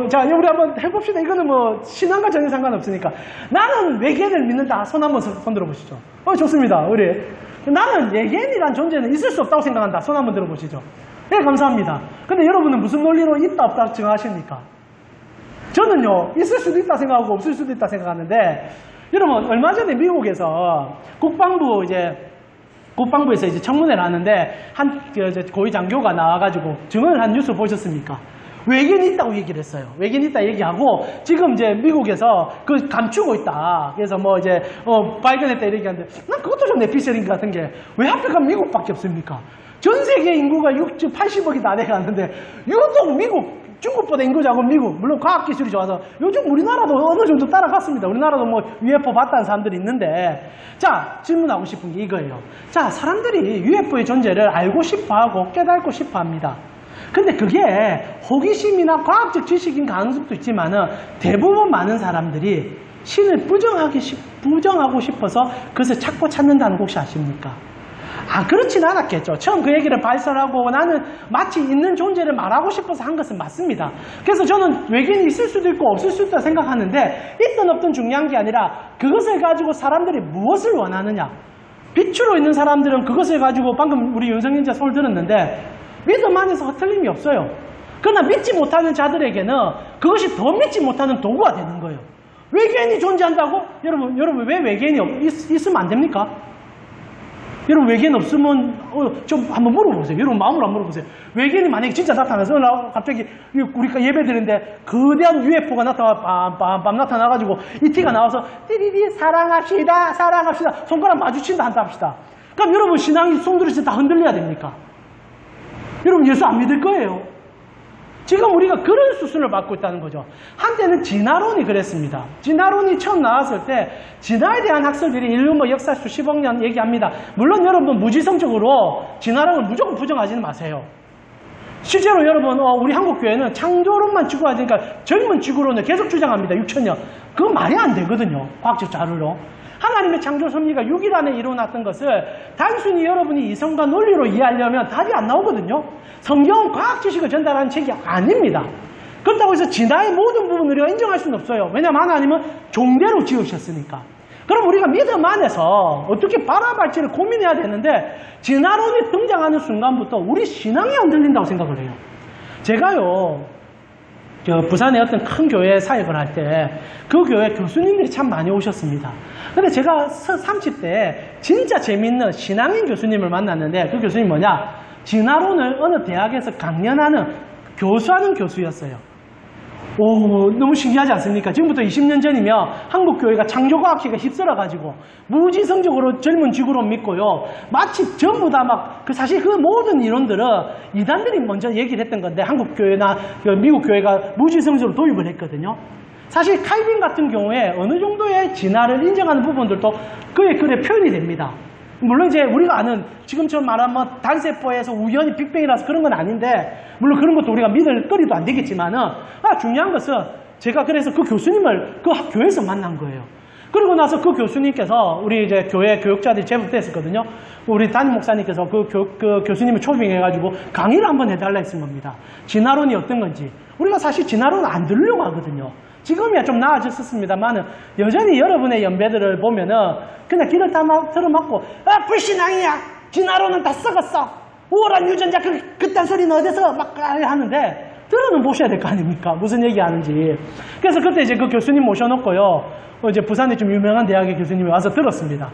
자, 우리 한번 해봅시다. 이거는 뭐, 신앙과 전혀 상관없으니까. 나는 외계인을 믿는다. 손 한번 손들어 보시죠. 좋습니다. 우리. 나는 외계인이란 존재는 있을 수 없다고 생각한다. 손 한번 들어보시죠. 네, 감사합니다. 근데 여러분은 무슨 논리로 있다, 없다 증하십니까? 저는요, 있을 수도 있다 생각하고 없을 수도 있다 생각하는데, 여러분, 얼마 전에 미국에서 국방부에서 이제 청문회를 하는데, 고위 장교가 나와가지고 증언을 한 뉴스 보셨습니까? 외계인이 있다고 얘기를 했어요. 외계인이 있다 얘기하고, 지금 이제 미국에서 그걸 감추고 있다. 그래서 뭐 이제, 발견했다 이렇게 하는데, 난 그것도 좀 내피셜인 것 같은 게, 왜 하필 미국밖에 없습니까? 전 세계 인구가 80억이 다 돼가는데, 유독 미국, 중국보다 인구 작은 미국, 물론 과학기술이 좋아서 요즘 우리나라도 어느 정도 따라갔습니다. 우리나라도 뭐 UFO 봤다는 사람들이 있는데, 자, 질문하고 싶은 게 이거예요. 자, 사람들이 UFO의 존재를 알고 싶어 하고 깨닫고 싶어 합니다. 근데 그게 호기심이나 과학적 지식인 가능성도 있지만은 대부분 많은 사람들이 신을 부정하고 싶어서 그것을 찾고 찾는다는 거 혹시 아십니까? 그렇진 않았겠죠. 처음 그 얘기를 발설하고 나는 마치 있는 존재를 말하고 싶어서 한 것은 맞습니다. 그래서 저는 외계인이 있을 수도 있고 없을 수도 있다 생각하는데, 있든 없든 중요한 게 아니라 그것을 가지고 사람들이 무엇을 원하느냐. 빛으로 있는 사람들은 그것을 가지고, 방금 우리 윤성인자 소리 들었는데 믿음 안에서 허틀림이 없어요. 그러나 믿지 못하는 자들에게는 그것이 더 믿지 못하는 도구가 되는 거예요. 외계인이 존재한다고? 여러분 왜 외계인이 있으면 안 됩니까? 여러분, 외계인 없으면 좀 한번 물어보세요. 여러분, 마음으로 한번 물어보세요. 외계인이 만약에 진짜 나타나서 갑자기 우리가 예배 드리는데 거대한 UFO가 밤 나타나가지고 이티가 나와서 띠리리 사랑합시다 손가락 마주친다 한다 합시다. 그럼 여러분, 신앙이 손들이 다 흔들려야 됩니까? 여러분, 예수 안 믿을 거예요. 지금 우리가 그런 수순을 받고 있다는 거죠. 한때는 진화론이 그랬습니다. 진화론이 처음 나왔을 때 진화에 대한 학설들이 인류 역사 수십억 년 얘기합니다. 물론 여러분, 무지성적으로 진화론을 무조건 부정하지는 마세요. 실제로 여러분, 우리 한국교회는 창조론만 추구하니까 젊은 지구론을 계속 주장합니다. 6천년. 그건 말이 안 되거든요. 과학적 자료로. 하나님의 창조 섭리가 6일 안에 일어났던 것을 단순히 여러분이 이성과 논리로 이해하려면 답이 안 나오거든요. 성경은 과학 지식을 전달하는 책이 아닙니다. 그렇다고 해서 진화의 모든 부분을 우리가 인정할 수는 없어요. 왜냐하면 하나님은 종대로 지으셨으니까. 그럼 우리가 믿음 안에서 어떻게 바라볼지를 고민해야 되는데, 진화론이 등장하는 순간부터 우리 신앙이 흔들린다고 생각을 해요. 제가요, 부산의 어떤 큰 교회 사역을 할 때 그 교회 교수님들이 참 많이 오셨습니다. 근데 제가 30대에 진짜 재밌는 신앙인 교수님을 만났는데, 그 교수님 뭐냐? 진화론을 어느 대학에서 강연하는, 교수하는 교수였어요. 너무 신기하지 않습니까? 지금부터 20년 전이면 한국교회가 창조과학회가 휩쓸어가지고 무지성적으로 젊은 지구론 믿고요. 마치 전부 다 사실 그 모든 이론들은 이단들이 먼저 얘기를 했던 건데, 한국교회나 미국교회가 무지성적으로 도입을 했거든요. 사실 칼빈 같은 경우에 어느 정도의 진화를 인정하는 부분들도 그의 글에 표현이 됩니다. 물론 이제 우리가 아는 지금처럼 말하면 단세포에서 우연히 빅뱅이라서 그런 건 아닌데, 물론 그런 것도 우리가 믿을 거리도 안 되겠지만은, 중요한 것은 제가 그래서 그 교수님을 그 교회에서 만난 거예요. 그리고 나서 그 교수님께서 우리 이제 교회 교육자들이 제법됐었거든요. 우리 담임 목사님께서 그 교수님을 초빙해가지고 강의를 한번 해달라 했은 겁니다. 진화론이 어떤 건지. 우리가 사실 진화론을 안 들으려고 하거든요. 지금이야 좀 나아졌었습니다만은 여전히 여러분의 연배들을 보면은 그냥 길을 다 들어맞고, 불신앙이야, 진화론은 다 썩었어, 우월한 유전자, 그딴 소리는 어디서 막 하는데, 들어는 보셔야 될 거 아닙니까? 무슨 얘기 하는지. 그래서 그때 이제 그 교수님 모셔놓고요, 이제 부산에 좀 유명한 대학의 교수님이 와서 들었습니다.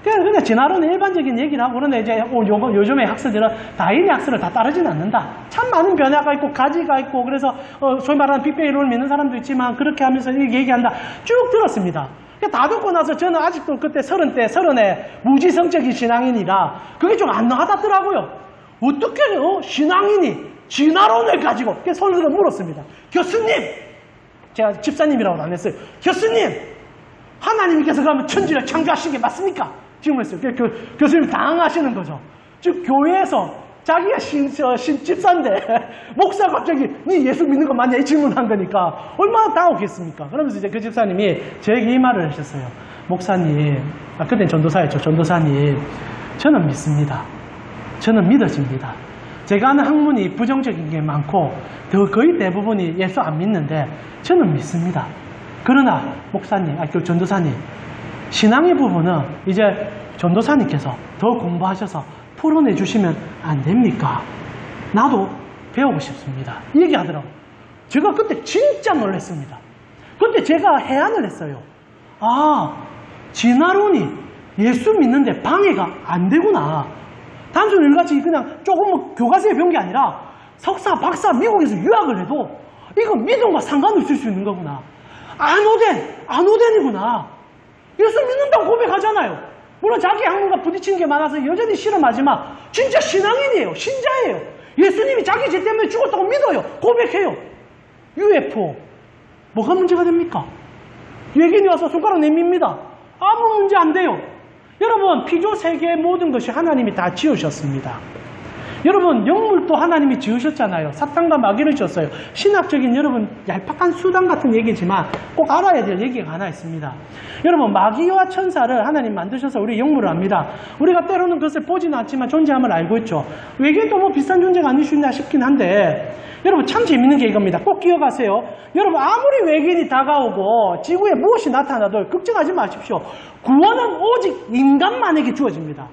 그냥 진화론의 일반적인 얘기를 하고, 그런데 이제 요즘의 학설들은 다윈의 학설을 다 따르지는 않는다. 참 많은 변화가 있고 가지가 있고, 그래서 소위 말하는 빅뱅 이론을 믿는 사람도 있지만 그렇게 하면서 얘기한다. 쭉 들었습니다. 다 듣고 나서 저는 아직도 그때 30에 무지성적인 신앙인이라 그게 좀 안 와닿더라고요. 어떻게 신앙인이 진화론을 가지고 손으로 물었습니다. 교수님, 제가 집사님이라고는 안 했어요. 교수님, 하나님께서 그러면 천지를 창조하신 게 맞습니까? 질문을 했어요. 교수님 당황하시는 거죠. 즉 교회에서 자기가 집사인데 목사가 갑자기 네 예수 믿는 거 맞냐 이 질문한 거니까 얼마나 당혹했습니까? 그러면서 이제 그 집사님이 저에게 이 말을 하셨어요. 목사님, 그땐 전도사였죠. 전도사님, 저는 믿습니다. 저는 믿어집니다. 제가 아는 학문이 부정적인 게 많고 거의 대부분이 예수 안 믿는데 저는 믿습니다. 그러나 목사님, 전도사님, 신앙의 부분은 이제 전도사님께서 더 공부하셔서 풀어내 주시면 안 됩니까? 나도 배우고 싶습니다. 얘기하더라고요. 제가 그때 진짜 놀랐습니다. 그때 제가 해안을 했어요. 아, 진화론이 예수 믿는데 방해가 안 되구나. 단순히 일같이 그냥 조금 교과서에 배운 게 아니라 석사, 박사 미국에서 유학을 해도 이거 믿음과 상관없을 수 있는 거구나. 안오덴이구나. 예수 믿는다고 고백하잖아요. 물론 자기 학문과 부딪히는 게 많아서 여전히 실험하지만 진짜 신앙인이에요. 신자예요. 예수님이 자기 죄 때문에 죽었다고 믿어요. 고백해요. UFO. 뭐가 문제가 됩니까? 외계인이 와서 손가락 내밉니다. 아무 문제 안 돼요. 여러분, 피조 세계의 모든 것이 하나님이 다 지으셨습니다. 여러분, 영물도 하나님이 지으셨잖아요. 사탄과 마귀를 지었어요. 신학적인 여러분 얄팍한 수단 같은 얘기지만 꼭 알아야 될 얘기가 하나 있습니다. 여러분, 마귀와 천사를 하나님 만드셔서 우리 영물을 압니다. 우리가 때로는 그것을 보지는 않지만 존재함을 알고 있죠. 외계인도 뭐 비슷한 존재가 아닐 수 있나 싶긴 한데 여러분, 참 재밌는 게 이겁니다. 꼭 기억하세요. 여러분, 아무리 외계인이 다가오고 지구에 무엇이 나타나도 걱정하지 마십시오. 구원은 오직 인간만에게 주어집니다.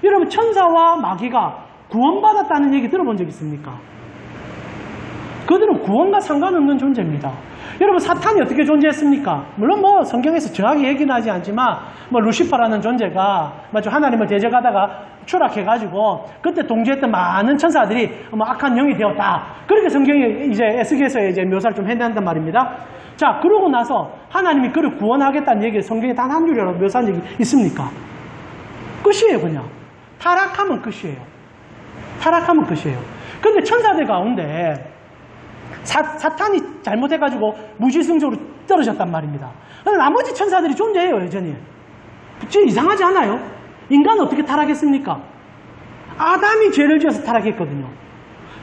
여러분, 천사와 마귀가 구원받았다는 얘기 들어본 적 있습니까? 그들은 구원과 상관없는 존재입니다. 여러분, 사탄이 어떻게 존재했습니까? 물론 뭐 성경에서 정확히 얘기는 하지 않지만 뭐 루시퍼라는 존재가 하나님을 대적하다가 추락해가지고 그때 동조했던 많은 천사들이 뭐 악한 영이 되었다. 그렇게 성경이 이제 에스겔서에 이제 묘사를 좀 해낸단 말입니다. 자, 그러고 나서 하나님이 그를 구원하겠다는 얘기를 성경에 단 한 줄이라도 묘사한 적이 있습니까? 끝이에요, 그냥. 타락하면 끝이에요. 타락하면 끝이에요. 그런데 천사들 가운데 사탄이 잘못해가지고 무지성적으로 떨어졌단 말입니다. 그런데 나머지 천사들이 존재해요, 여전히. 진짜 이상하지 않아요? 인간은 어떻게 타락했습니까? 아담이 죄를 지어서 타락했거든요.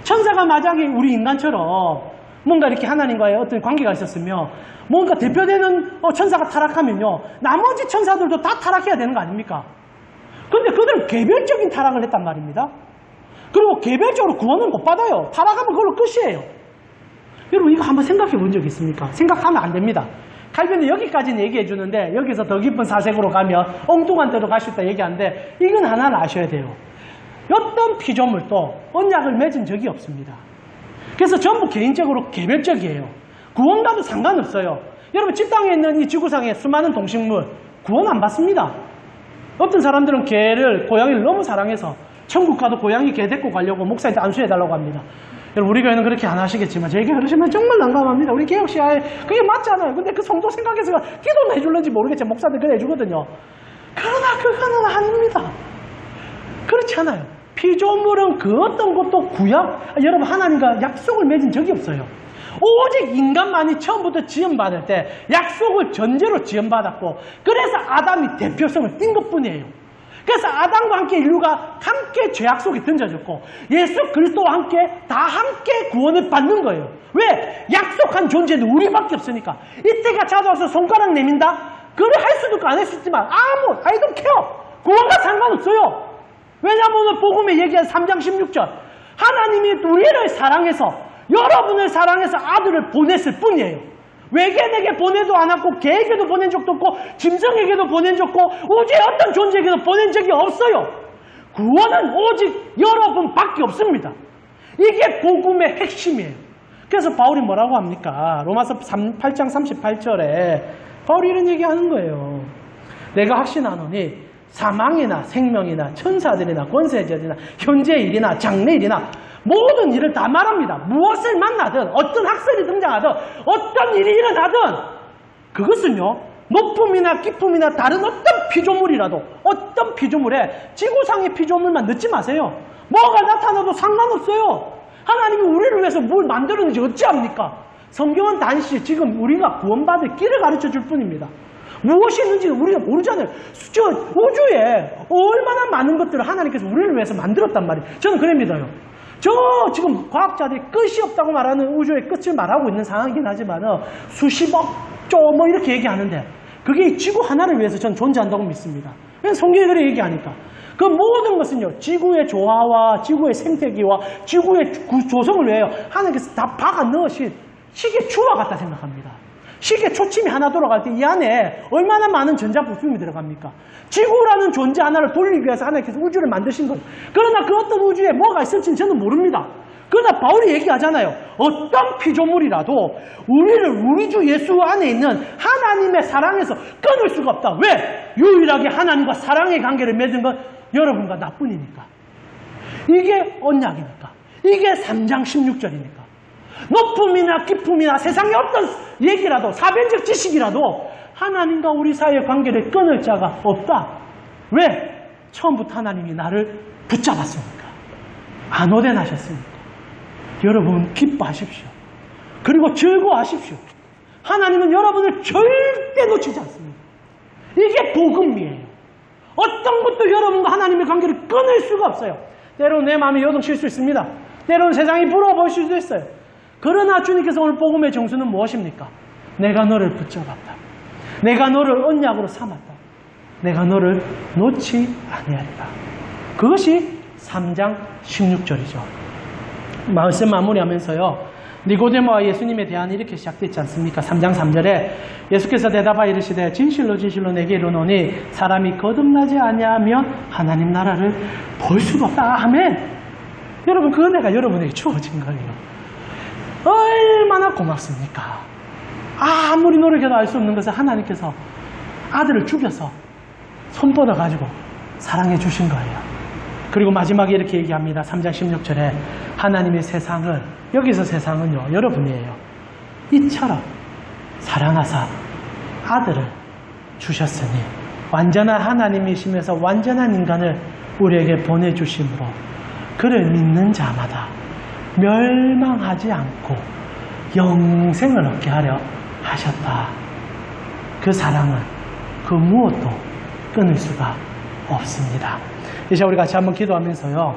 천사가 만약에 우리 인간처럼 뭔가 이렇게 하나님과의 어떤 관계가 있었으며 뭔가 대표되는 천사가 타락하면요, 나머지 천사들도 다 타락해야 되는 거 아닙니까? 그런데 그들은 개별적인 타락을 했단 말입니다. 그리고 개별적으로 구원을 못 받아요. 타락하면 그걸로 끝이에요. 여러분, 이거 한번 생각해 본 적 있습니까? 생각하면 안 됩니다. 칼빈은 여기까지는 얘기해 주는데 여기서 더 깊은 사색으로 가면 엉뚱한 데로 갈 수 있다 얘기하는데 이건 하나는 아셔야 돼요. 어떤 피조물도 언약을 맺은 적이 없습니다. 그래서 전부 개인적으로 개별적이에요. 구원과도 상관없어요. 여러분, 집땅에 있는 이 지구상의 수많은 동식물 구원 안 받습니다. 어떤 사람들은 개를, 고양이를 너무 사랑해서 천국 가도 고양이 개 데리고 가려고 목사한테 안수해달라고 합니다. 여러분, 우리 교회는 그렇게 안 하시겠지만 저희 교회 그러시면 정말 난감합니다. 우리 개혁 시야에 그게 맞잖아요. 근데 그 성도 생각해서 기도는 해줄는지 모르겠지만 목사들 그래 해주거든요. 그러나 그거는 아닙니다. 그렇지 않아요. 피조물은 그 어떤 것도 여러분, 하나님과 약속을 맺은 적이 없어요. 오직 인간만이 처음부터 지음받을 때 약속을 전제로 지음받았고 그래서 아담이 대표성을 띈 것뿐이에요. 그래서 아담과 함께 인류가 함께 죄악속에 던져졌고 예수 그리스도와 함께 다 함께 구원을 받는 거예요. 왜? 약속한 존재는 우리밖에 없으니까. 이때가 찾아와서 손가락 내민다? 그걸 할 수도 있고 안 할 수 있지만 I don't care. 구원과 상관없어요. 왜냐하면 오늘 복음에 얘기한 3장 16절 하나님이 우리를 사랑해서 여러분을 사랑해서 아들을 보냈을 뿐이에요. 외계인에게 보내도 않았고 개에게도 보낸 적도 없고 짐승에게도 보낸 적도 없고 우주의 어떤 존재에게도 보낸 적이 없어요. 구원은 오직 여러분밖에 없습니다. 이게 복음의 핵심이에요. 그래서 바울이 뭐라고 합니까? 로마서 8장 38절에 바울이 이런 얘기하는 거예요. 내가 확신하노니 사망이나 생명이나 천사들이나 권세자들이나 현재의 일이나 장래 일이나 모든 일을 다 말합니다. 무엇을 만나든 어떤 학설이 등장하든 어떤 일이 일어나든 그것은요 높음이나 깊음이나 다른 어떤 피조물이라도 어떤 피조물에 지구상의 피조물만 넣지 마세요. 뭐가 나타나도 상관없어요. 하나님이 우리를 위해서 뭘 만들었는지 어찌합니까? 성경은 단지 지금 우리가 구원받을 길을 가르쳐 줄 뿐입니다. 무엇이 있는지는 우리가 모르잖아요. 저 우주에 얼마나 많은 것들을 하나님께서 우리를 위해서 만들었단 말이에요. 저는 그래 믿어요. 저 지금 과학자들이 끝이 없다고 말하는 우주의 끝을 말하고 있는 상황이긴 하지만 수십억 조 뭐 이렇게 얘기하는데 그게 지구 하나를 위해서 저는 존재한다고 믿습니다. 그냥 성경이 그래 얘기하니까. 그 모든 것은요 지구의 조화와 지구의 생태계와 지구의 조성을 위하여 하나님께서 다 박아 넣으신 시계추와 같다 생각합니다. 시계 초침이 하나 돌아갈 때 이 안에 얼마나 많은 전자부품이 들어갑니까? 지구라는 존재 하나를 돌리기 위해서 하나님께서 우주를 만드신 거예요. 그러나 그 어떤 우주에 뭐가 있을지는 저는 모릅니다. 그러나 바울이 얘기하잖아요. 어떤 피조물이라도 우리 주 예수 안에 있는 하나님의 사랑에서 끊을 수가 없다. 왜? 유일하게 하나님과 사랑의 관계를 맺은 건 여러분과 나뿐이니까. 이게 언약이니까. 이게 3장 16절이니까. 높음이나 깊음이나 세상의 어떤 얘기라도 사변적 지식이라도 하나님과 우리 사이의 관계를 끊을 자가 없다. 왜? 처음부터 하나님이 나를 붙잡았으니까. 안오된하셨으니까. 여러분 기뻐하십시오. 그리고 즐거워하십시오. 하나님은 여러분을 절대 놓치지 않습니다. 이게 복음이에요. 어떤 것도 여러분과 하나님의 관계를 끊을 수가 없어요. 때로는 내 마음이 요동칠 수 있습니다. 때로는 세상이 부러워 보일 수도 있어요. 그러나 주님께서 오늘 복음의 정수는 무엇입니까? 내가 너를 붙잡았다. 내가 너를 언약으로 삼았다. 내가 너를 놓지 아니하리라. 그것이 3장 16절이죠. 말씀 마무리하면서요. 니고데모와 예수님에 대한 이렇게 시작됐지 않습니까? 3장 3절에 예수께서 대답하여 이르시되 진실로 진실로 내게 이르노니 사람이 거듭나지 아니하면 하나님 나라를 볼 수가 없다. 아멘. 여러분 그 은혜가 여러분에게 주어진 거예요. 얼마나 고맙습니까? 아무리 노력해도 알 수 없는 것을 하나님께서 아들을 죽여서 손 뻗어가지고 사랑해 주신 거예요. 그리고 마지막에 이렇게 얘기합니다. 3장 16절에 하나님의 세상을, 여기서 세상은요 여러분이에요. 이처럼 사랑하사 아들을 주셨으니 완전한 하나님이시면서 완전한 인간을 우리에게 보내주심으로 그를 믿는 자마다 멸망하지 않고 영생을 얻게 하려 하셨다. 그 사랑은 그 무엇도 끊을 수가 없습니다. 이제 우리 같이 한번 기도하면서요.